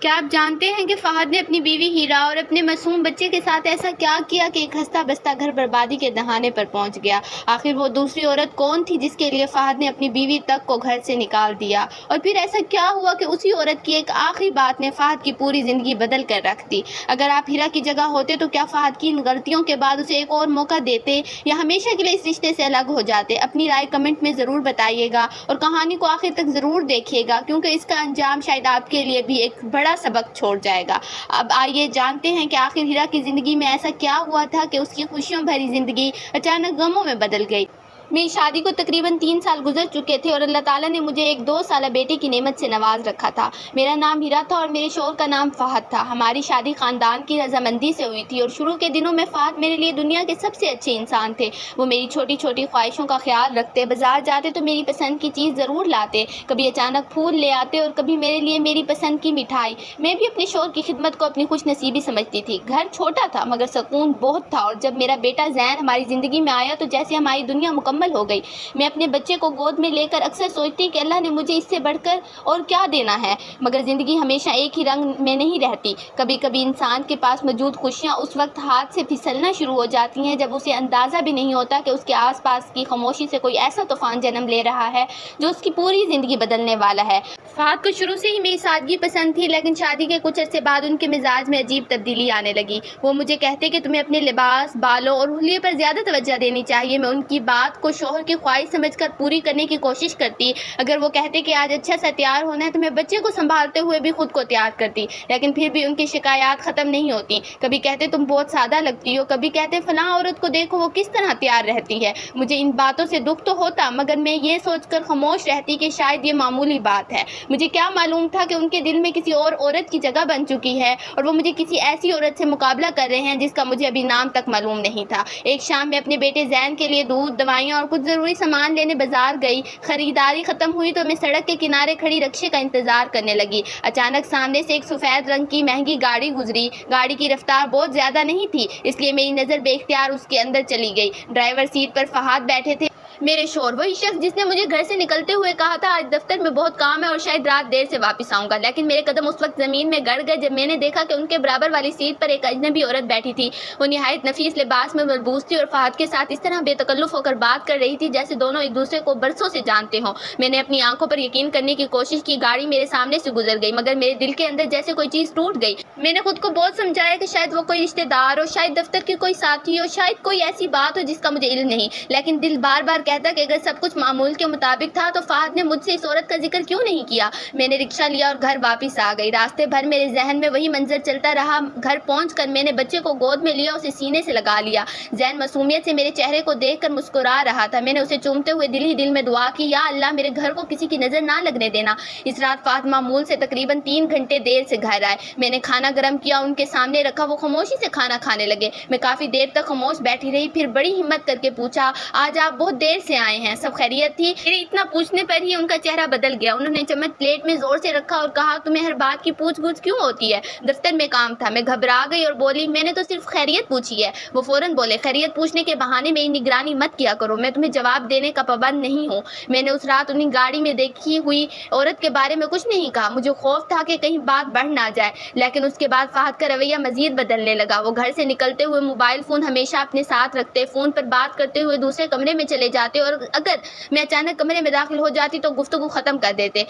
کیا آپ جانتے ہیں کہ فہد نے اپنی بیوی ہیرا اور اپنے معصوم بچے کے ساتھ ایسا کیا کیا کہ ایک ہنستا بستا گھر بربادی کے دہانے پر پہنچ گیا؟ آخر وہ دوسری عورت کون تھی جس کے لیے فہد نے اپنی بیوی تک کو گھر سے نکال دیا؟ اور پھر ایسا کیا ہوا کہ اسی عورت کی ایک آخری بات نے فہد کی پوری زندگی بدل کر رکھ دی؟ اگر آپ ہیرا کی جگہ ہوتے تو کیا فہد کی ان غلطیوں کے بعد اسے ایک اور موقع دیتے یا ہمیشہ کے لیے اس رشتے سے الگ ہو جاتے؟ اپنی رائے کمنٹ میں ضرور بتائیے گا اور کہانی کو آخر تک ضرور دیکھیے گا، کیونکہ اس کا انجام شاید آپ کے لیے بھی ایک بڑا سبق چھوڑ جائے گا۔ اب آئیے جانتے ہیں کہ آخر ہیرا کی زندگی میں ایسا کیا ہوا تھا کہ اس کی خوشیوں بھری زندگی اچانک غموں میں بدل گئی۔ میری شادی کو تقریباً 3 سال گزر چکے تھے اور اللہ تعالیٰ نے مجھے ایک 2 سالہ بیٹی کی نعمت سے نواز رکھا تھا۔ میرا نام ہیرا تھا اور میرے شوہر کا نام فہد تھا۔ ہماری شادی خاندان کی رضامندی سے ہوئی تھی اور شروع کے دنوں میں فہد میرے لیے دنیا کے سب سے اچھے انسان تھے۔ وہ میری چھوٹی چھوٹی خواہشوں کا خیال رکھتے، بازار جاتے تو میری پسند کی چیز ضرور لاتے، کبھی اچانک پھول لے آتے اور کبھی میرے لیے میری پسند کی مٹھائی۔ میں بھی اپنے شوہر کی خدمت کو اپنی خوش نصیبی سمجھتی تھی۔ گھر چھوٹا تھا مگر سکون بہت تھا، اور جب میرا بیٹا زین ہماری زندگی میں آیا تو جیسے ہماری دنیا مکمل ہو گئی۔ میں اپنے بچے کو گود میں لے کر اکثر سوچتی کہ اللہ نے مجھے اس سے بڑھ کر اور کیا دینا ہے، مگر زندگی ہمیشہ ایک ہی رنگ میں نہیں رہتی۔ کبھی کبھی انسان کے پاس موجود خوشیاں اس وقت ہاتھ سے پھسلنا شروع ہو جاتی ہیں جب اسے اندازہ بھی نہیں ہوتا کہ اس کے آس پاس کی خاموشی سے کوئی ایسا طوفان جنم لے رہا ہے جو اس کی پوری زندگی بدلنے والا ہے۔ فہد کو شروع سے ہی میری سادگی پسند تھی، لیکن شادی کے کچھ عرصے بعد ان کے مزاج میں عجیب تبدیلی آنے لگی۔ وہ مجھے کہتے کہ تمہیں اپنے لباس، بالوں اور حلیے پر زیادہ توجہ دینی چاہیے۔ میں ان کی بات کو شوہر کی خواہش سمجھ کر پوری کرنے کی کوشش کرتی۔ اگر وہ کہتے کہ آج اچھا سا تیار ہونا ہے تو میں بچے کو سنبھالتے ہوئے بھی خود کو تیار کرتی، لیکن پھر بھی ان کی شکایات ختم نہیں ہوتی۔ کبھی کہتے تم بہت سادہ لگتی ہو، کبھی کہتے فلاں عورت کو دیکھو وہ کس طرح تیار رہتی ہے۔ مجھے ان باتوں سے دکھ تو ہوتا، مگر میں یہ سوچ کر خاموش رہتی کہ شاید یہ معمولی بات ہے۔ مجھے کیا معلوم تھا کہ ان کے دل میں کسی اور عورت کی جگہ بن چکی ہے اور وہ مجھے کسی ایسی عورت سے مقابلہ کر رہے ہیں جس کا مجھے ابھی نام تک معلوم نہیں تھا۔ ایک شام میں اپنے بیٹے زین کے لیے دودھ، دوائیاں اور کچھ ضروری سامان لینے بازار گئی۔ خریداری ختم ہوئی تو میں سڑک کے کنارے کھڑی رکشے کا انتظار کرنے لگی۔ اچانک سامنے سے ایک سفید رنگ کی مہنگی گاڑی گزری۔ گاڑی کی رفتار بہت زیادہ نہیں تھی، اس لیے میری نظر بے اختیار اس کے اندر چلی گئی۔ ڈرائیور سیٹ پر فہد بیٹھے تھے، میرے شوہر، وہی شخص جس نے مجھے گھر سے نکلتے ہوئے کہا تھا آج دفتر میں بہت کام ہے اور شاید رات دیر سے واپس آؤں گا۔ لیکن میرے قدم اس وقت زمین میں گڑ گئے جب میں نے دیکھا کہ ان کے برابر والی سیٹ پر ایک اجنبی عورت بیٹھی تھی۔ وہ نہایت نفیس لباس میں ملبوس تھی اور فہد کے ساتھ اس طرح بے تکلف ہو کر بات کر رہی تھی جیسے دونوں ایک دوسرے کو برسوں سے جانتے ہوں۔ میں نے اپنی آنکھوں پر یقین کرنے کی کوشش کی۔ گاڑی میرے سامنے سے گزر گئی، مگر میرے دل کے اندر جیسے کوئی چیز ٹوٹ گئی۔ میں نے خود کو بہت سمجھایا کہ شاید وہ کوئی رشتہ دار ہو، شاید دفتر کی کوئی ساتھی ہو، شاید کوئی ایسی بات ہو جس کا مجھے علم نہیں، لیکن دل بار بار کہتا کہ اگر سب کچھ معمول کے مطابق تھا تو فہد نے مجھ سے اس عورت کا ذکر کیوں نہیں کیا۔ میں نے رکشہ لیا اور گھر واپس آ گئی۔ راستے بھر میرے ذہن میں وہی منظر چلتا رہا۔ گھر پہنچ کر میں نے بچے کو گود میں لیا، اسے سینے سے لگا لیا۔ زین معصومیت سے میرے چہرے کو دیکھ کر مسکرا رہا تھا۔ میں نے اسے چومتے ہوئے دل ہی دل میں دعا کی، یا اللہ میرے گھر کو کسی کی نظر نہ لگنے دینا۔ اس رات فہد معمول سے تقریباً 3 گھنٹے دیر سے گھر آئے۔ میں نے کھانا گرم کیا، ان کے سامنے رکھا، وہ خاموشی سے کھانا کھانے لگے۔ میں کافی دیر تک خاموش بیٹھی رہی، پھر بڑی ہمت کر کے پوچھا آج آپ بہت دیر سے آئے ہیں، سب خیریت تھی؟ میرے اتنا پوچھنے پر ہی ان کا چہرہ بدل گیا۔ انہوں نے چمچ پلیٹ میں زور سے رکھا اور کہا تمہیں ہر بات کی پوچھ گچھ کیوں ہوتی ہے؟ دفتر میں کام تھا۔ میں گھبرا گئی اور بولی میں نے تو صرف خیریت پوچھی ہے۔ وہ فوراً بولے خیریت پوچھنے کے بہانے میری نگرانی مت کیا کرو، میں تمہیں جواب دینے کا پابند نہیں ہوں۔ میں نے اس رات انہیں گاڑی میں دیکھی ہوئی عورت کے بارے میں کچھ نہیں کہا، مجھے خوف تھا کہ کہیں بات بڑھ نہ جائے۔ لیکن اس کے بعد فہد کا رویہ مزید بدلنے لگا۔ وہ گھر سے نکلتے ہوئے موبائل فون ہمیشہ اپنے ساتھ رکھتے، فون پر بات کرتے ہوئے دوسرے کمرے میں چلے جاتے اور اگر میں اچانک کمرے میں داخل ہو جاتی تو گفتگو ختم کر دیتے۔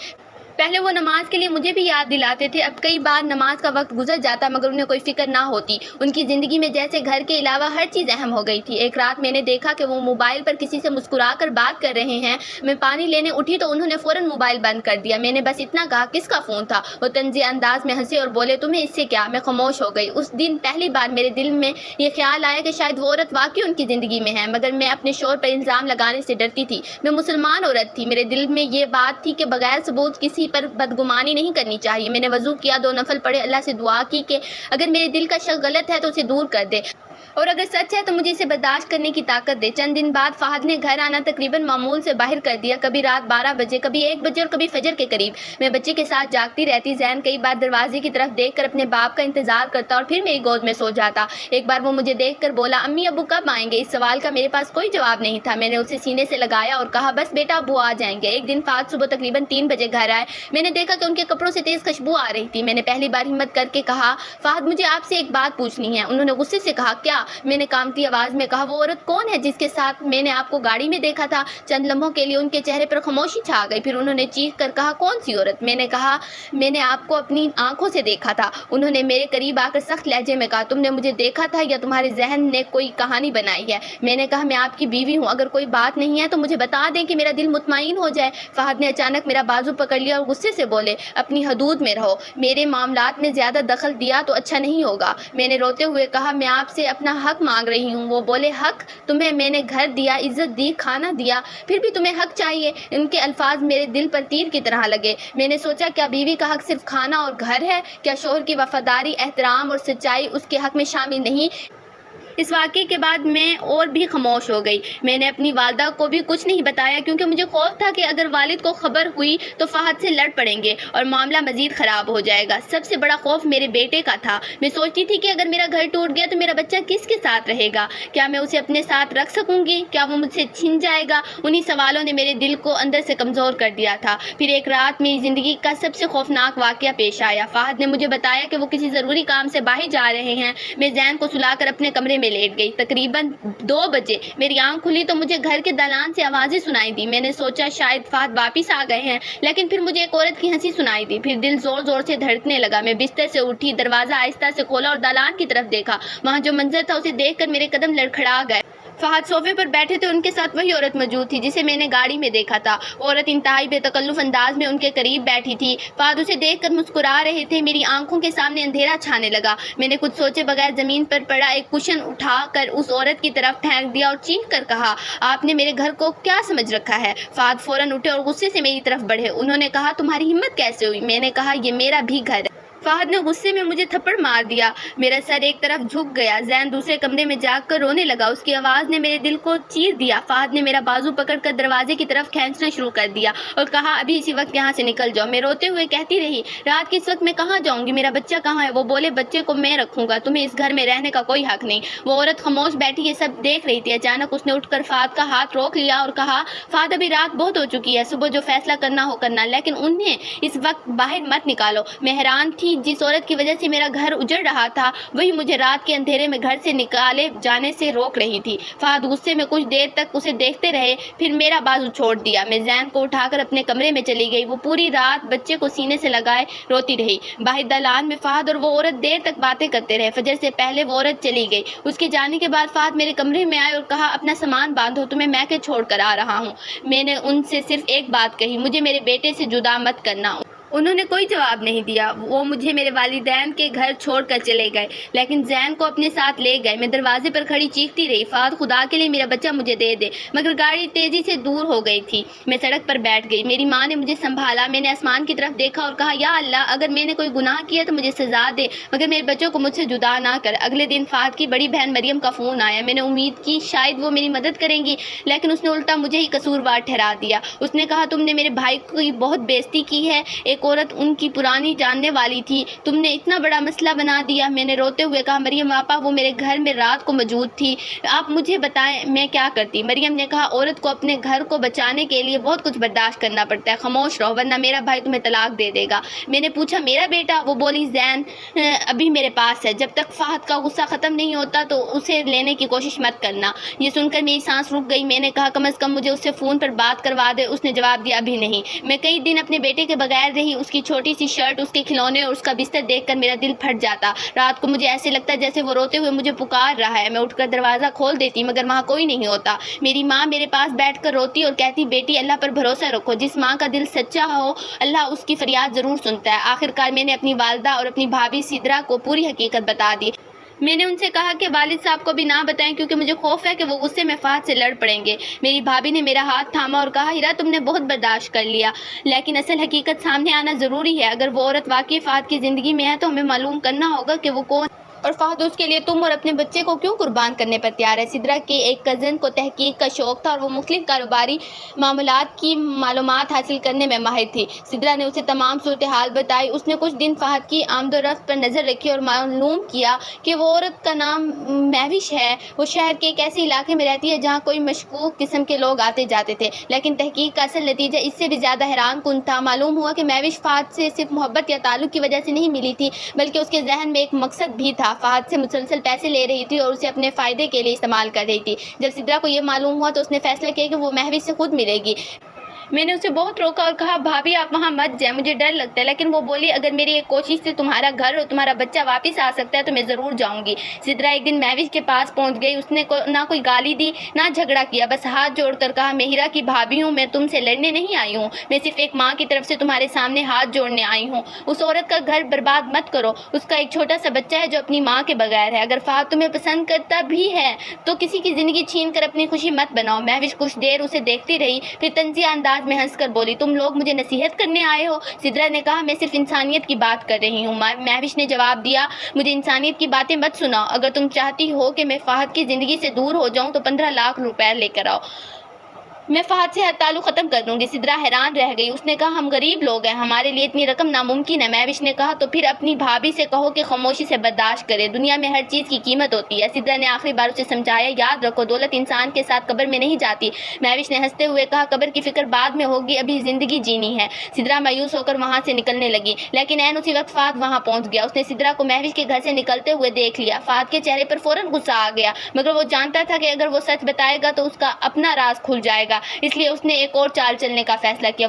پہلے وہ نماز کے لیے مجھے بھی یاد دلاتے تھے، اب کئی بار نماز کا وقت گزر جاتا مگر انہیں کوئی فکر نہ ہوتی۔ ان کی زندگی میں جیسے گھر کے علاوہ ہر چیز اہم ہو گئی تھی۔ ایک رات میں نے دیکھا کہ وہ موبائل پر کسی سے مسکرا کر بات کر رہے ہیں۔ میں پانی لینے اٹھی تو انہوں نے فوراً موبائل بند کر دیا۔ میں نے بس اتنا کہا کس کا فون تھا؟ وہ طنزیہ انداز میں ہنسے اور بولے تمہیں اس سے کیا؟ میں خاموش ہو گئی۔ اس دن پہلی بار میرے دل میں یہ خیال آیا کہ شاید وہ عورت واقعی ان کی زندگی میں ہے، مگر میں اپنے شوہر پر الزام لگانے سے ڈرتی تھی۔ میں مسلمان عورت تھی، میرے دل میں یہ بات تھی کہ بغیر ثبوت کسی پر بدگمانی نہیں کرنی چاہیے۔ میں نے وضو کیا، 2 نفل پڑھے، اللہ سے دعا کی کہ اگر میرے دل کا شک غلط ہے تو اسے دور کر دے۔ اور اگر سچ ہے تو مجھے اسے برداشت کرنے کی طاقت دے۔ چند دن بعد فہد نے گھر آنا تقریباً معمول سے باہر کر دیا، کبھی رات 12 بجے، کبھی 1 بجے اور کبھی فجر کے قریب۔ میں بچے کے ساتھ جاگتی رہتی۔ زین کئی بار دروازے کی طرف دیکھ کر اپنے باپ کا انتظار کرتا اور پھر میری گود میں سو جاتا۔ ایک بار وہ مجھے دیکھ کر بولا، امی ابو کب آئیں گے؟ اس سوال کا میرے پاس کوئی جواب نہیں تھا۔ میں نے اسے سینے سے لگایا اور کہا، بس بیٹا ابو آ جائیں گے۔ ایک دن فہد صبح تقریباً 3 بجے گھر آئے۔ میں نے دیکھا کہ ان کے کپڑوں سے تیز خوشبو آ رہی تھی۔ میں نے پہلی بار ہمت کر کے کہا، فہد مجھے آپ سے ایک بات پوچھنی ہے۔ انہوں نے غصے سے کہا، کیا؟ میں نے کانپتی آواز میں کہا، وہ عورت کون ہے جس کے ساتھ میں نے آپ کو گاڑی میں دیکھا تھا؟ چند لمحوں کے لیے ان کے چہرے پر خاموشی چھا گئی، پھر انہوں نے چیخ کر کہا، کون سی عورت؟ میں نے کہا، میں نے آپ کو اپنی آنکھوں سے دیکھا تھا۔ انہوں نے میرے قریب آ کر سخت لہجے میں کہا، تم نے مجھے دیکھا تھا یا تمہارے ذہن نے کوئی کہانی بنائی ہے؟ میں نے کہا، میں آپ کی بیوی ہوں، اگر کوئی بات نہیں ہے تو مجھے بتا دیں کہ میرا دل مطمئن ہو جائے۔ فہد نے اچانک میرا بازو پکڑ لیا اور غصے سے بولے، اپنی حدود میں رہو، میرے معاملات میں زیادہ دخل دیا تو اچھا نہیں ہوگا۔ میں نے روتے ہوئے کہا، میں آپ سے اپنا حق مانگ رہی ہوں۔ وہ بولے، حق؟ تمہیں میں نے گھر دیا، عزت دی، کھانا دیا، پھر بھی تمہیں حق چاہیے؟ ان کے الفاظ میرے دل پر تیر کی طرح لگے۔ میں نے سوچا، کیا بیوی کا حق صرف کھانا اور گھر ہے؟ کیا شوہر کی وفاداری، احترام اور سچائی اس کے حق میں شامل نہیں؟ اس واقعے کے بعد میں اور بھی خاموش ہو گئی۔ میں نے اپنی والدہ کو بھی کچھ نہیں بتایا کیونکہ مجھے خوف تھا کہ اگر والد کو خبر ہوئی تو فہد سے لڑ پڑیں گے اور معاملہ مزید خراب ہو جائے گا۔ سب سے بڑا خوف میرے بیٹے کا تھا۔ میں سوچتی تھی کہ اگر میرا گھر ٹوٹ گیا تو میرا بچہ کس کے ساتھ رہے گا؟ کیا میں اسے اپنے ساتھ رکھ سکوں گی؟ کیا وہ مجھ سے چھن جائے گا؟ انہی سوالوں نے میرے دل کو اندر سے کمزور کر دیا تھا۔ پھر ایک رات میری زندگی کا سب سے خوفناک واقعہ پیش آیا۔ فہد نے مجھے بتایا کہ وہ کسی ضروری کام سے باہر جا رہے ہیں۔ میں زین کو سلا کر اپنے کمرے میں لیٹ گئی۔ تقریباً 2 بجے میری آنکھ کھلی تو مجھے گھر کے دالان سے آوازیں سنائی دی۔ میں نے سوچا شاید فہد واپس آ گئے ہیں، لیکن پھر مجھے ایک عورت کی ہنسی سنائی دی۔ پھر دل زور زور سے دھڑکنے لگا۔ میں بستر سے اٹھی، دروازہ آہستہ سے کھولا اور دالان کی طرف دیکھا۔ وہاں جو منظر تھا اسے دیکھ کر میرے قدم لڑکھڑا گئے۔ فہد صوفے پر بیٹھے تھے، ان کے ساتھ وہی عورت موجود تھی جسے میں نے گاڑی میں دیکھا تھا۔ عورت انتہائی بے تکلف انداز میں ان کے قریب بیٹھی تھی۔ فہد اسے دیکھ کر مسکرا رہے تھے۔ میری آنکھوں کے سامنے اندھیرا چھانے لگا۔ میں نے کچھ سوچے بغیر زمین پر پڑا ایک کشن اٹھا کر اس عورت کی طرف پھینک دیا اور چیخ کر کہا، آپ نے میرے گھر کو کیا سمجھ رکھا ہے؟ فہد فوراً اٹھے اور غصے سے میری طرف بڑھے۔ انہوں نے کہا، تمہاری ہمت کیسے ہوئی؟ میں نے کہا، یہ میرا بھی گھر ہے۔ فہد نے غصے میں مجھے تھپڑ مار دیا۔ میرا سر ایک طرف جھک گیا۔ زین دوسرے کمرے میں جا کر رونے لگا۔ اس کی آواز نے میرے دل کو چیر دیا۔ فہد نے میرا بازو پکڑ کر دروازے کی طرف کھینچنا شروع کر دیا اور کہا، ابھی اسی وقت یہاں سے نکل جاؤ۔ میں روتے ہوئے کہتی رہی، رات کے اس وقت میں کہاں جاؤں گی؟ میرا بچہ کہاں ہے؟ وہ بولے، بچے کو میں رکھوں گا، تمہیں اس گھر میں رہنے کا کوئی حق نہیں۔ وہ عورت خاموش بیٹھی یہ سب دیکھ رہی تھی۔ اچانک اس نے اٹھ کر فہد کا ہاتھ روک لیا اور کہا، فہد ابھی رات بہت ہو چکی ہے، صبح جو فیصلہ کرنا ہو کرنا، لیکن انہیں اس وقت باہر مت نکالو۔ میں حیران تھی، جس عورت کی وجہ سے میرا گھر اجڑ رہا تھا وہی مجھے رات کے اندھیرے میں گھر سے نکالے جانے سے روک رہی تھی۔ فہد غصے میں کچھ دیر تک اسے دیکھتے رہے، پھر میرا بازو چھوڑ دیا۔ میں زین کو اٹھا کر اپنے کمرے میں چلی گئی۔ وہ پوری رات بچے کو سینے سے لگائے روتی رہی۔ باہر دالان میں فہد اور وہ عورت دیر تک باتیں کرتے رہے۔ فجر سے پہلے وہ عورت چلی گئی۔ اس کے جانے کے بعد فہد میرے کمرے میں آئے اور کہا، اپنا سامان باندھو، تمہیں میکے چھوڑ کر آ رہا ہوں۔ میں نے ان سے صرف ایک بات کہی، مجھے میرے بیٹے سے جدا مت کرنا۔ انہوں نے کوئی جواب نہیں دیا۔ وہ مجھے میرے والدین کے گھر چھوڑ کر چلے گئے، لیکن زین کو اپنے ساتھ لے گئے۔ میں دروازے پر کھڑی چیختی رہی، فہد خدا کے لیے میرا بچہ مجھے دے دے، مگر گاڑی تیزی سے دور ہو گئی تھی۔ میں سڑک پر بیٹھ گئی۔ میری ماں نے مجھے سنبھالا۔ میں نے آسمان کی طرف دیکھا اور کہا، یا اللہ، اگر میں نے کوئی گناہ کیا تو مجھے سزا دے، مگر میرے بچوں کو مجھ سے جدا نہ کر۔ اگلے دن فہد کی بڑی بہن مریم کا فون آیا۔ میں نے امید کی شاید وہ میری مدد کریں گی، لیکن اس نے الٹا مجھے ہی قصوروار ٹھہرا دیا۔ اس نے کہا، تم نے میرے بھائی کی بہت بےزتی کی ہے، ایک عورت ان کی پرانی جاننے والی تھی، تم نے اتنا بڑا مسئلہ بنا دیا۔ میں نے روتے ہوئے کہا، مریم آپا، وہ میرے گھر میں رات کو موجود تھی، آپ مجھے بتائیں میں کیا کرتی؟ مریم نے کہا، عورت کو اپنے گھر کو بچانے کے لیے بہت کچھ برداشت کرنا پڑتا ہے، خاموش رہو ورنہ میرا بھائی تمہیں طلاق دے دے گا۔ میں نے پوچھا، میرا بیٹا؟ وہ بولی، زین ابھی میرے پاس ہے، جب تک فہد کا غصہ ختم نہیں ہوتا تو اسے لینے کی کوشش مت کرنا۔ یہ سن کر میری سانس رک گئی۔ میں نے کہا، کم از کم مجھے اس سے فون پر بات کروا دے۔ اس نے جواب دیا، ابھی نہیں۔ میں کئی دن اپنے بیٹے کے بغیر رہی۔ اس کی چھوٹی سی شرٹ، اس کے کھلونے اور اس کا بستر دیکھ کر میرا دل پھٹ جاتا۔ رات کو مجھے ایسے لگتا جیسے وہ روتے ہوئے مجھے پکار رہا ہے۔ میں اٹھ کر دروازہ کھول دیتی مگر وہاں کوئی نہیں ہوتا۔ میری ماں میرے پاس بیٹھ کر روتی اور کہتی، بیٹی اللہ پر بھروسہ رکھو، جس ماں کا دل سچا ہو اللہ اس کی فریاد ضرور سنتا ہے۔ آخرکار میں نے اپنی والدہ اور اپنی بھابھی سدرا کو پوری حقیقت بتا دی۔ میں نے ان سے کہا کہ والد صاحب کو بھی نہ بتائیں کیونکہ مجھے خوف ہے کہ وہ غصے میں فہد سے لڑ پڑیں گے۔ میری بھابھی نے میرا ہاتھ تھاما اور کہا، ہیرا تم نے بہت برداشت کر لیا، لیکن اصل حقیقت سامنے آنا ضروری ہے۔ اگر وہ عورت واقعی فہد کی زندگی میں ہے تو ہمیں معلوم کرنا ہوگا کہ وہ کون اور فہد اس کے لیے تم اور اپنے بچے کو کیوں قربان کرنے پر تیار ہے؟ سدرا کے ایک کزن کو تحقیق کا شوق تھا اور وہ مختلف کاروباری معاملات کی معلومات حاصل کرنے میں ماہر تھی۔ سدرا نے اسے تمام صورتحال بتائی۔ اس نے کچھ دن فہد کی آمد و رفت پر نظر رکھی اور معلوم کیا کہ وہ عورت کا نام مہوش ہے۔ وہ شہر کے ایک ایسے علاقے میں رہتی ہے جہاں کوئی مشکوک قسم کے لوگ آتے جاتے تھے، لیکن تحقیق کا اصل نتیجہ اس سے بھی زیادہ حیران کن تھا۔ معلوم ہوا کہ مہوش فہد سے صرف محبت یا تعلق کی وجہ سے نہیں ملی تھی، بلکہ اس کے ذہن میں ایک مقصد بھی تھا۔ فہد سے مسلسل پیسے لے رہی تھی اور اسے اپنے فائدے کے لیے استعمال کر رہی تھی۔ جب سدرا کو یہ معلوم ہوا تو اس نے فیصلہ کیا کہ وہ مہوش سے خود ملے گی۔ میں نے اسے بہت روکا اور کہا بھابھی آپ وہاں مت جائیں، مجھے ڈر لگتا ہے، لیکن وہ بولی اگر میری ایک کوشش سے تمہارا گھر اور تمہارا بچہ واپس آ سکتا ہے تو میں ضرور جاؤں گی۔ سدرا ایک دن مہوش کے پاس پہنچ گئی۔ اس نے نہ کوئی گالی دی نہ جھگڑا کیا، بس ہاتھ جوڑ کر کہا میں ہیرا کی بھابھی ہوں، میں تم سے لڑنے نہیں آئی ہوں، میں صرف ایک ماں کی طرف سے تمہارے سامنے ہاتھ جوڑنے آئی ہوں۔ اس عورت کا گھر برباد مت کرو، اس کا ایک چھوٹا سا بچہ ہے جو اپنی ماں کے بغیر ہے۔ اگر فہد تمہیں پسند کرتا بھی ہے تو کسی کی زندگی چھین کر اپنی خوشی مت بناؤ۔ مہوش کچھ دیر اسے دیکھتی رہی، پھر طنزیہ انداز میں ہنس کر بولی تم لوگ مجھے نصیحت کرنے آئے ہو؟ سدرا نے کہا میں صرف انسانیت کی بات کر رہی ہوں۔ مہوش نے جواب دیا مجھے انسانیت کی باتیں مت سناؤ، اگر تم چاہتی ہو کہ میں فہد کی زندگی سے دور ہو جاؤں تو 15 لاکھ روپے لے کر آؤ، میں فہد سے ہر تعلق ختم کر دوں گی۔ سدرا حیران رہ گئی۔ اس نے کہا ہم غریب لوگ ہیں، ہمارے لیے اتنی رقم ناممکن ہے۔ مہوش نے کہا تو پھر اپنی بھابھی سے کہو کہ خاموشی سے برداشت کرے، دنیا میں ہر چیز کی قیمت ہوتی ہے۔ سدرا نے آخری بار اسے سمجھایا یاد رکھو دولت انسان کے ساتھ قبر میں نہیں جاتی۔ مہوش نے ہنستے ہوئے کہا قبر کی فکر بعد میں ہوگی، ابھی زندگی جینی ہے۔ سدرا مایوس ہو کر وہاں سے نکلنے لگی، لیکن عین اسی وقت فہد وہاں پہنچ گیا۔ اس نے سدرا کو مہوش کے گھر سے نکلتے ہوئے دیکھ لیا۔ فہد کے چہرے پر فوراً غصہ آ گیا، مگر وہ جانتا تھا کہ اگر وہ سچ بتائے گا تو اس کا اپنا راز کھل جائے گا، اس لیے اس نے ایک اور چال چلنے کا فیصلہ کیا۔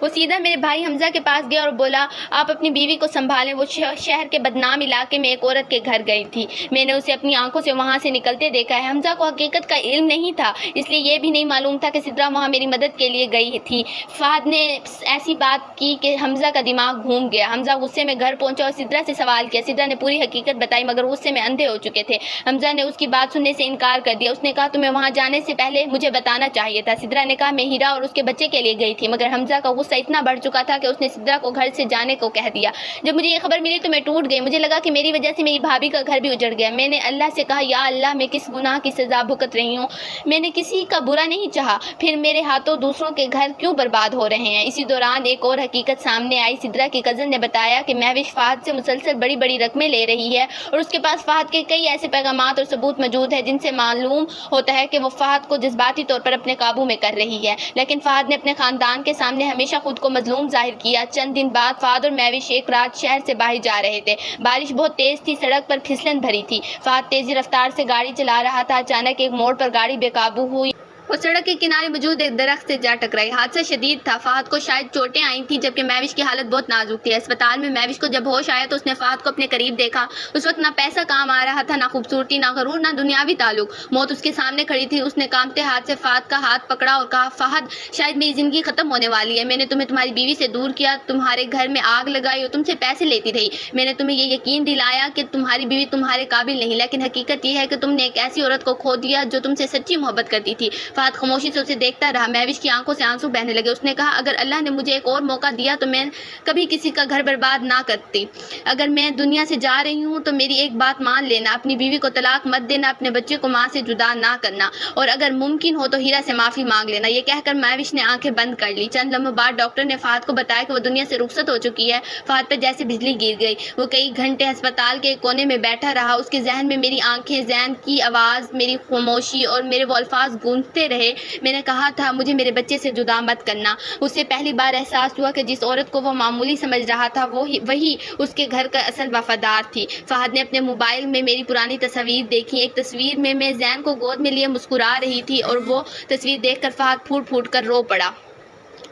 وہ سیدھا میرے بھائی حمزہ کے پاس گیا اور بولا آپ اپنی بیوی کو سنبھالیں، وہ شہر کے بدنام علاقے میں ایک عورت کے گھر گئی تھی، میں نے اسے اپنی آنکھوں سے وہاں سے نکلتے دیکھا ہے۔ حمزہ کو حقیقت کا علم نہیں تھا، اس لیے یہ بھی نہیں معلوم تھا کہ سدرا وہاں میری مدد کے لیے گئی تھی۔ فہد نے ایسی بات کی کہ حمزہ کا دماغ گھوم گیا۔ حمزہ غصے میں گھر پہنچا اور سدرا سے سوال کیا۔ سدرا نے پوری حقیقت بتائی، مگر غصے میں اندھے ہو چکے تھے۔ حمزہ نے اس کی بات سننے سے انکار کر دیا۔ اس نے کہا تمہیں وہاں جانے سے پہلے مجھے بتانا چاہیے تھا۔ سدرا نے کہا میں ہیرا اور اس کے بچے کے لیے گئی تھی، مگر حمزہ کا غصہ اتنا بڑھ چکا تھا کہ اس نے سدرا کو گھر سے جانے کو کہہ دیا۔ جب مجھے یہ خبر ملی تو میں ٹوٹ گئی، مجھے لگا کہ میری وجہ سے میری بھابھی کا گھر بھی اجڑ گیا۔ میں نے اللہ سے کہا یا اللہ میں کس گناہ کی سزا بھگت رہی ہوں، میں نے کسی کا برا نہیں چاہا، پھر میرے ہاتھوں دوسروں کے گھر کیوں برباد ہو رہے ہیں۔ اسی دوران ایک اور حقیقت سامنے آئی۔ سدرا کی کزن نے بتایا کہ مہوش فہد سے مسلسل بڑی بڑی رقمیں لے رہی ہے اور اس کے پاس فہد کے کئی ایسے پیغامات اور ثبوت موجود ہیں جن سے معلوم ہوتا ہے کہ وہ فہد کو جذباتی طور پر اپنے قابو میں کر رہی ہے، لیکن فہد نے اپنے خاندان کے سامنے ہمیشہ خود کو مظلوم ظاہر کیا۔ چند دن بعد فہد اور مہوش ایک رات شہر سے باہر جا رہے تھے۔ بارش بہت تیز تھی، سڑک پر پھسلن بھری تھی۔ فہد تیزی رفتار سے گاڑی چلا رہا تھا، اچانک ایک موڑ پر گاڑی بے قابو ہوئی وہ سڑک کے کنارے موجود ایک درخت سے جا ٹکرائی۔ حادثہ شدید تھا، فہد کو شاید چوٹیں آئی تھیں، جبکہ مہوش کی حالت بہت نازک تھی۔ اسپتال میں مہوش کو جب ہوش آیا تو اس نے فہد کو اپنے قریب دیکھا۔ اس وقت نہ پیسہ کام آ رہا تھا، نہ خوبصورتی، نہ غرور، نہ دنیاوی تعلق۔ موت اس کے سامنے کھڑی تھی۔ اس نے کانپتے ہاتھ سے فہد کا ہاتھ پکڑا اور کہا فہد شاید میری زندگی ختم ہونے والی ہے، میں نے تمہیں تمہاری بیوی سے دور کیا، تمہارے گھر میں آگ لگائی اور تم سے پیسے لیتی رہی، میں نے تمہیں یہ یقین دلایا کہ تمہاری بیوی تمہارے قابل نہیں، لیکن حقیقت یہ ہے کہ تم نے ایک ایسی عورت کو کھو دیا جو تم سے سچی محبت کرتی تھی۔ فہد خاموشی سے اسے دیکھتا رہا۔ مہوش کی آنکھوں سے آنسو بہنے لگے۔ اس نے کہا اگر اللہ نے مجھے ایک اور موقع دیا تو میں کبھی کسی کا گھر برباد نہ کرتی۔ اگر میں دنیا سے جا رہی ہوں تو میری ایک بات مان لینا، اپنی بیوی کو طلاق مت دینا، اپنے بچے کو ماں سے جدا نہ کرنا، اور اگر ممکن ہو تو ہیرا سے معافی مانگ لینا۔ یہ کہہ کر مہوش نے آنکھیں بند کر لی۔ چند لمحوں بعد ڈاکٹر نے فہد کو بتایا کہ وہ دنیا سے رخصت ہو چکی ہے۔ فہد پر جیسے بجلی گر گئی۔ وہ کئی گھنٹے ہسپتال کے ایک کونے میں بیٹھا رہا۔ اس کے ذہن میں میری آنکھیں، زین کی آواز، میری خاموشی اور میرے وہ الفاظ گونجتے رہے میں نے کہا تھا مجھے میرے بچے سے جدا مت کرنا۔ اسے پہلی بار احساس ہوا کہ جس عورت کو وہ معمولی سمجھ رہا تھا وہی اس کے گھر کا اصل وفادار تھی۔ فہد نے اپنے موبائل میں میری پرانی تصاویر دیکھی۔ ایک تصویر میں میں زین کو گود میں لیے مسکرا رہی تھی اور وہ تصویر دیکھ کر فہد پھوٹ پھوٹ کر رو پڑا۔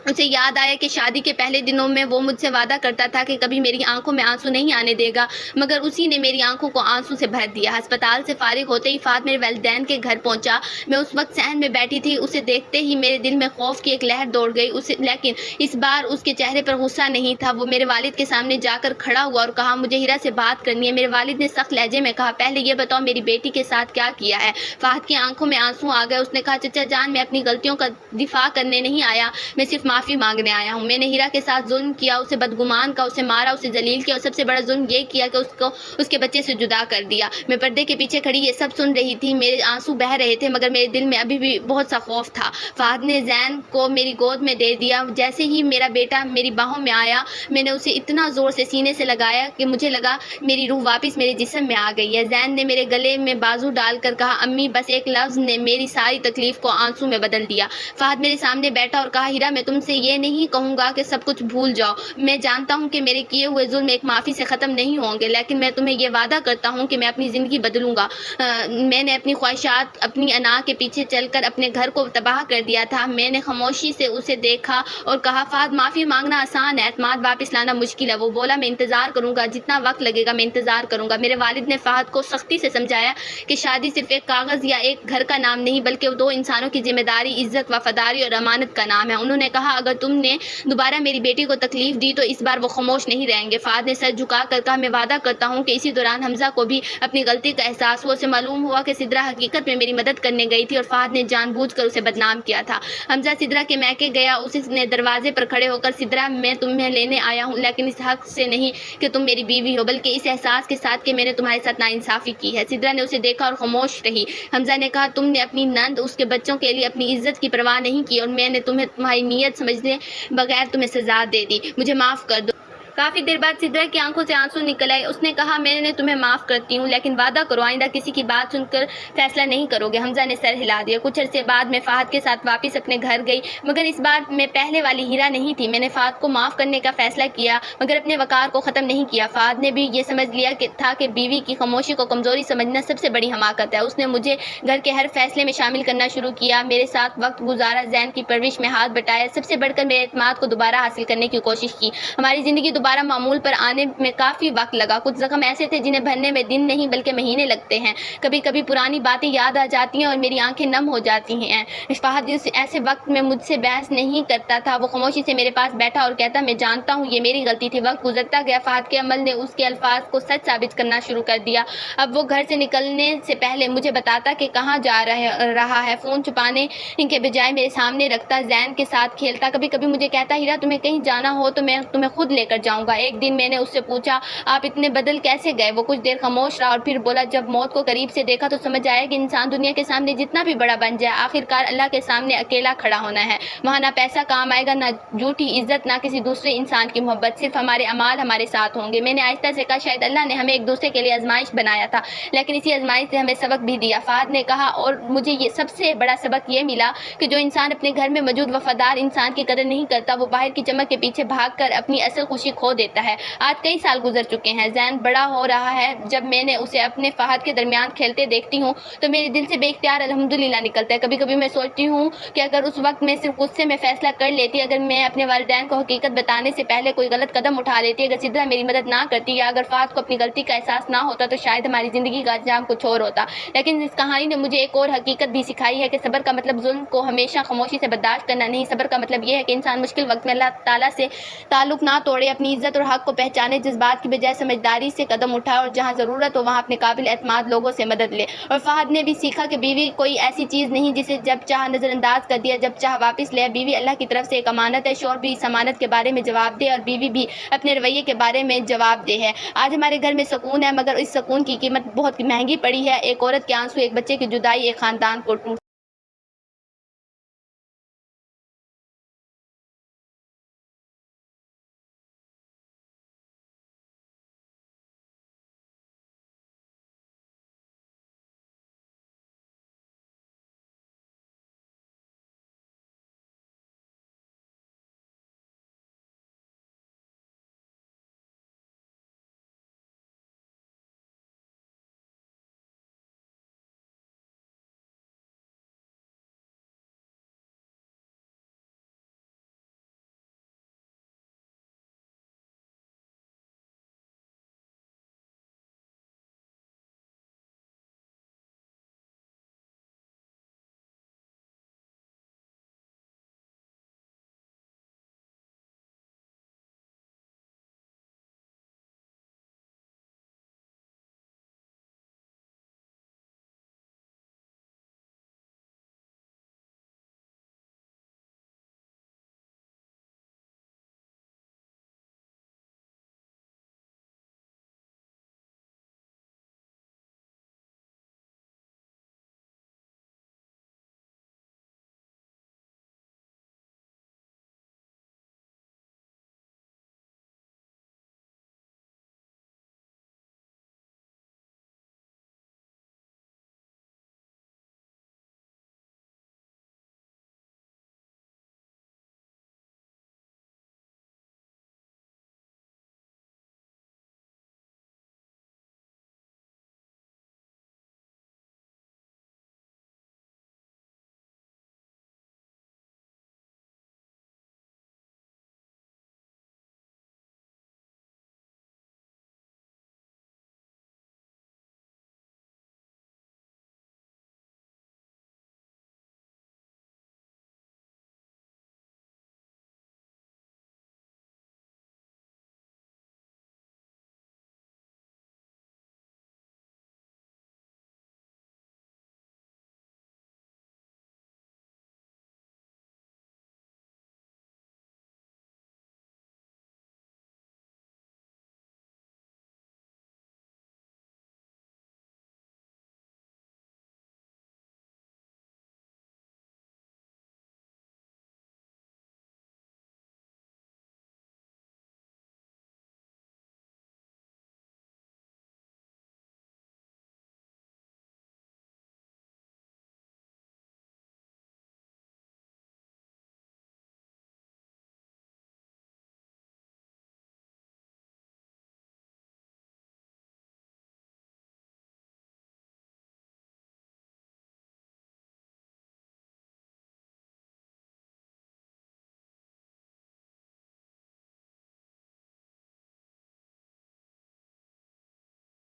اسے یاد آیا کہ شادی کے پہلے دنوں میں وہ مجھ سے وعدہ کرتا تھا کہ کبھی میری آنکھوں میں آنسو نہیں آنے دے گا، مگر اسی نے میری آنکھوں کو آنسو سے بھر دیا۔ ہسپتال سے فارغ ہوتے ہی فہد میرے والدین کے گھر پہنچا۔ میں اس وقت صحن میں بیٹھی تھی۔ اسے دیکھتے ہی میرے دل میں خوف کی ایک لہر دوڑ گئی، لیکن اس بار اس کے چہرے پر غصہ نہیں تھا۔ وہ میرے والد کے سامنے جا کر کھڑا ہوا اور کہا مجھے ہیرا سے بات کرنی ہے۔ میرے والد نے سخت لہجے میں کہا پہلے یہ بتاؤ میری بیٹی کے ساتھ کیا کیا ہے۔ فہد کی آنکھوں میں آنسو آ گئے۔ اس نے کہا چچا جان میں اپنی غلطیوں کا دفاع کرنے نہیں آیا، میں صرف معافی مانگنے آیا ہوں. میں نے ہیرا کے ساتھ ظلم کیا، اسے بدگمان کا، اسے مارا، اسے ذلیل کیا، اور سب سے بڑا ظلم یہ کیا کہ اس کے بچے سے جدا کر دیا. میں پردے کے پیچھے کھڑی یہ سب سن رہی تھی. میرے آنسو بہہ رہے تھے مگر میرے دل میں ابھی بھی بہت سا خوف تھا. فہد نے زین کو میری گود میں دے دیا. جیسے ہی میرا بیٹا میری باہوں میں آیا میں نے اسے اتنا زور سے سینے سے لگایا کہ مجھے لگا میری روح واپس میرے جسم میں آ گئی ہے. زین نے میرے گلے میں بازو ڈال کر کہا امی. بس ایک لفظ نے میری ساری تکلیف کو آنسو میں بدل دیا. فہد میرے سامنے بیٹھا اور کہا ہیرا میں تم سے یہ نہیں کہوں گا کہ سب کچھ بھول جاؤ. میں جانتا ہوں کہ میرے کیے ہوئے ظلم ایک معافی سے ختم نہیں ہوں گے، لیکن میں تمہیں یہ وعدہ کرتا ہوں کہ میں اپنی زندگی بدلوں گا. میں نے اپنی خواہشات، اپنی انا کے پیچھے چل کر اپنے گھر کو تباہ کر دیا تھا. میں نے خاموشی سے اسے دیکھا اور کہا فہد معافی مانگنا آسان ہے، اعتماد واپس لانا مشکل ہے. وہ بولا میں انتظار کروں گا، جتنا وقت لگے گا میں انتظار کروں گا. میرے والد نے فہد کو سختی سے سمجھایا کہ شادی صرف ایک کاغذ یا ایک گھر کا نام نہیں بلکہ دو انسانوں کی ذمہ داری، عزت، وفاداری اور امانت کا نام ہے. انہوں نے کہا اگر تم نے دوبارہ میری بیٹی کو تکلیف دی تو اس بار وہ خاموش نہیں رہیں گے. فہد نے سر جھکا کر کہا میں وعدہ کرتا ہوں کہ اسی دوران حمزہ کو بھی اپنی غلطی کا احساس ہوا. اسے معلوم ہوا کہ سدرا حقیقت میں میری مدد کرنے گئی تھی اور فہد نے جان بوجھ کر اسے بدنام کیا تھا. حمزہ سدرا کے میکے گیا. اس نے دروازے پر کھڑے ہو کر سدرا میں تمہیں لینے آیا ہوں لیکن اس حق سے نہیں کہ تم میری بیوی ہو بلکہ اس احساس کے ساتھ کہ میں نے تمہارے ساتھ ناانصافی کی ہے. سدرا نے اسے دیکھا اور خاموش رہی. حمزہ نے کہا تم نے اپنی نند، اس کے بچوں کے لیے اپنی عزت کی پرواہ نہیں کی اور میں نے تمہیں تمہاری نیت سمجھنے بغیر تمہیں سزا دے دی. مجھے معاف کر دو. کافی دیر بعد سدرا کی آنکھوں سے آنسو نکل آئے. اس نے کہا میں نے تمہیں معاف کرتی ہوں لیکن وعدہ کرو آئندہ کسی کی بات سن کر فیصلہ نہیں کرو گے. حمزہ نے سر ہلا دیا. کچھ عرصے بعد میں فہد کے ساتھ واپس اپنے گھر گئی مگر اس بار میں پہلے والی ہیرا نہیں تھی. میں نے فہد کو معاف کرنے کا فیصلہ کیا مگر اپنے وقار کو ختم نہیں کیا. فہد نے بھی یہ سمجھ لیا تھا کہ بیوی کی خاموشی کو کمزوری سمجھنا سب سے بڑی حماقت ہے. اس نے مجھے گھر کے ہر فیصلے میں شامل کرنا شروع کیا، میرے ساتھ وقت گزارا، زین کی پرورش میں ہاتھ بٹایا، سب سے بڑھ کر میرے اعتماد کو دوبارہ حاصل کرنے کی کوشش کی. ہماری زندگی دوبارہ معمول پر آنے میں کافی وقت لگا. کچھ زخم ایسے تھے جنہیں بھرنے میں دن نہیں بلکہ مہینے لگتے ہیں. کبھی کبھی پرانی باتیں یاد آ جاتی ہیں اور میری آنکھیں نم ہو جاتی ہیں. فہد ایسے وقت میں مجھ سے بحث نہیں کرتا تھا. وہ خاموشی سے میرے پاس بیٹھا اور کہتا میں جانتا ہوں یہ میری غلطی تھی. وقت گزرتا گیا. فہد کے عمل نے اس کے الفاظ کو سچ ثابت کرنا شروع کر دیا. اب وہ گھر سے نکلنے سے پہلے مجھے بتاتا کہ کہاں جا رہا ہے. فون چھپانے کے بجائے میرے سامنے رکھتا، زین کے ساتھ کھیلتا. کبھی کبھی مجھے کہتا ہیرا تمہیں کہیں جانا ہو تو میں تمہیں خود لے کر جاؤں گا. ایک دن میں نے اس سے پوچھا آپ اتنے بدل کیسے گئے؟ وہ کچھ دیر خاموش رہا اور پھر بولا جب موت کو قریب سے دیکھا تو سمجھ آیا کہ انسان دنیا کے سامنے جتنا بھی بڑا بن جائے آخرکار اللہ کے سامنے اکیلا کھڑا ہونا ہے. وہاں نہ پیسہ کام آئے گا، نہ جھوٹی عزت، نہ کسی دوسرے انسان کی محبت. صرف ہمارے اعمال ہمارے ساتھ ہوں گے. میں نے آہستہ سے کہا شاید اللہ نے ہمیں ایک دوسرے کے لیے آزمائش بنایا تھا لیکن اسی آزمائش سے ہمیں سبق بھی دیا. فہد نے کہا اور مجھے یہ سب سے بڑا سبق یہ ملا کہ جو انسان اپنے گھر میں موجود وفادار انسان کی قدر نہیں کرتا وہ باہر کی چمک کے پیچھے بھاگ کر اپنی اصل خوشی کھو دیتا ہے. آج کئی سال گزر چکے ہیں. زین بڑا ہو رہا ہے. جب میں نے اسے اپنے فہد کے درمیان کھیلتے دیکھتی ہوں تو میرے دل سے بے اختیار الحمدللہ نکلتا ہے. کبھی کبھی میں سوچتی ہوں کہ اگر اس وقت میں صرف غصے میں فیصلہ کر لیتی، اگر میں اپنے والدین کو حقیقت بتانے سے پہلے کوئی غلط قدم اٹھا لیتی، اگر سدرا میری مدد نہ کرتی یا اگر فہد کو اپنی غلطی کا احساس نہ ہوتا تو شاید ہماری زندگی کا انجام کچھ اور ہوتا. لیکن اس کہانی نے مجھے ایک اور حقیقت بھی سکھائی ہے کہ صبر کا مطلب ظلم کو ہمیشہ خاموشی سے برداشت کرنا نہیں. صبر کا مطلب یہ ہے کہ انسان مشکل وقت میں اللہ تعالیٰ سے تعلق نہ توڑے، اپنی عزت اور حق کو پہچانے، جذبات کی بجائے سمجھداری سے قدم اٹھائے اور جہاں ضرورت ہو وہاں اپنے قابل اعتماد لوگوں سے مدد لے. اور فہد نے بھی سیکھا کہ بیوی کوئی ایسی چیز نہیں جسے جب چاہ نظر انداز کر دیا، جب چاہ واپس لے. بیوی اللہ کی طرف سے ایک امانت ہے. شوہر بھی اس امانت کے بارے میں جواب دہ اور بیوی بھی اپنے رویے کے بارے میں جواب دہ ہے. آج ہمارے گھر میں سکون ہے مگر اس سکون کی قیمت بہت مہنگی پڑی ہے. ایک عورت کے آنسو، ایک بچے کی جدائی، ایک خاندان کو ٹوٹ